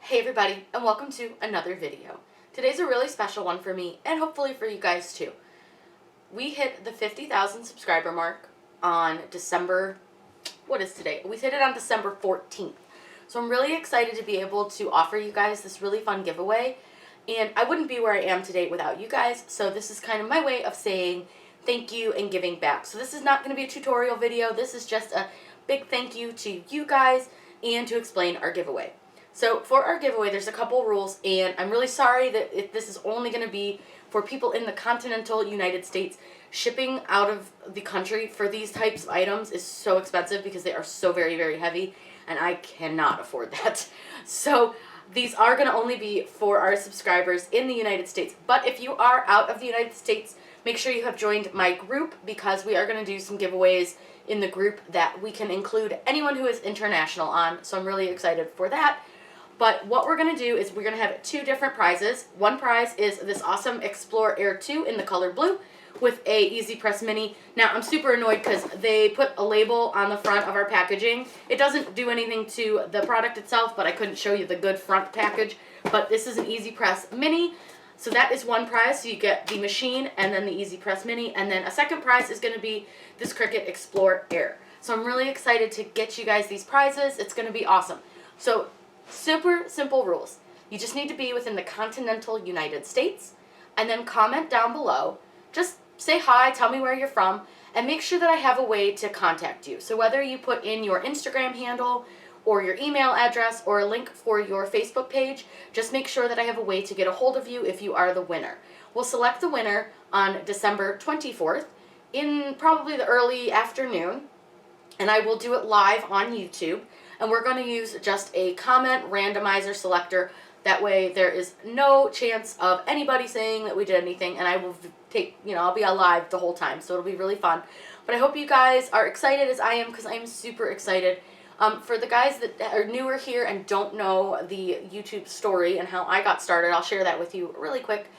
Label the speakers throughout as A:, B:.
A: Hey everybody, and welcome to another video. Today's a really special one for me, and hopefully for you guys too. We hit the 50,000 subscriber mark on December, what is today? We hit it on December 14th. So I'm really excited to be able to offer you guys this really fun giveaway. And I wouldn't be where I am today without you guys, so this is kind of my way of saying thank you and giving back. So this is not going to be a tutorial video, this is just a big thank you to you guys and to explain our giveaway. So for our giveaway, there's a couple rules, and I'm really sorry that this is only going to be for people in the continental United States. Shipping out of the country for these types of items is so expensive because they are so very, very heavy, and I cannot afford that. So these are going to only be for our subscribers in the United States. But if you are out of the United States, make sure you have joined my group because we are going to do some giveaways in the group that we can include anyone who is international on. So I'm really excited for that. But what we're going to do is we're going to have two different prizes. One prize is this awesome Explore Air 2 in the color blue with a Easy Press Mini. Now, I'm super annoyed because they put a label on the front of our packaging. It doesn't do anything to the product itself, but I couldn't show you the good front package. But this is an Easy Press Mini. So that is one prize. So you get the machine and then the Easy Press Mini. And then a second prize is going to be this Cricut Explore Air. So I'm really excited to get you guys these prizes. It's going to be awesome. So super simple rules. You just need to be within the continental United States and then comment down below. Just say hi, tell me where you're from, and make sure that I have a way to contact you. So whether you put in your Instagram handle or your email address or a link for your Facebook page, just make sure that I have a way to get a hold of you if you are the winner. We'll select the winner on December 24th in probably the early afternoon, and I will do it live on YouTube. And we're going to use just a comment randomizer selector. That way there is no chance of anybody saying that we did anything, and I will I'll be alive the whole time, so it'll be really fun. But I hope you guys are excited as I am, because I am super excited. For the guys that are newer here and don't know the YouTube story and how I got started, I'll share that with you really quick.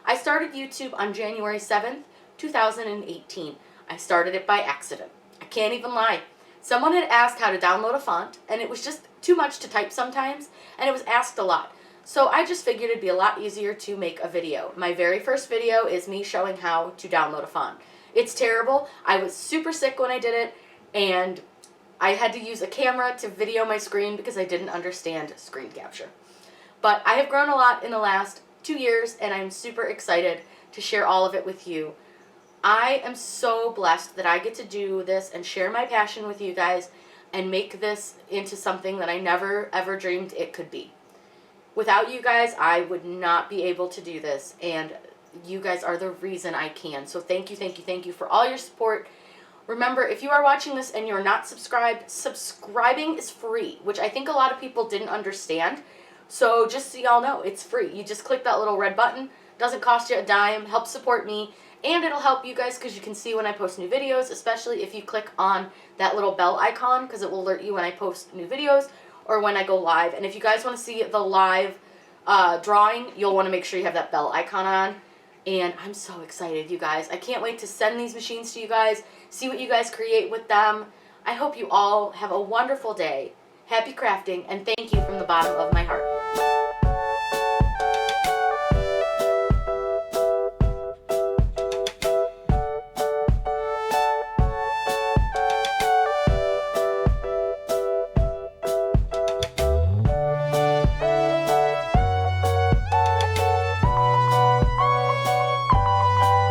A: I started YouTube on January 7th, 2018. I started it by accident. I can't even lie. Someone had asked how to download a font, and it was just too much to type sometimes, and it was asked a lot. So I just figured it'd be a lot easier to make a video. My very first video is me showing how to download a font. It's terrible. I was super sick when I did it, and I had to use a camera to video my screen because I didn't understand screen capture. But I have grown a lot in the last 2 years, and I'm super excited to share all of it with you. I am so blessed that I get to do this and share my passion with you guys and make this into something that I never ever dreamed it could be. Without you guys, I would not be able to do this, and you guys are the reason I can. So thank you, thank you, thank you for all your support. Remember, if you are watching this and you're not subscribed, subscribing is free, which I think a lot of people didn't understand. So just so y'all know, it's free. You just click that little red button. Doesn't cost you a dime. Helps support me. And it'll help you guys because you can see when I post new videos, especially if you click on that little bell icon, because it will alert you when I post new videos or when I go live. And if you guys want to see the live drawing, you'll want to make sure you have that bell icon on. And I'm so excited, you guys. I can't wait to send these machines to you guys, see what you guys create with them. I hope you all have a wonderful day. Happy crafting, and thank you from the bottom of my heart.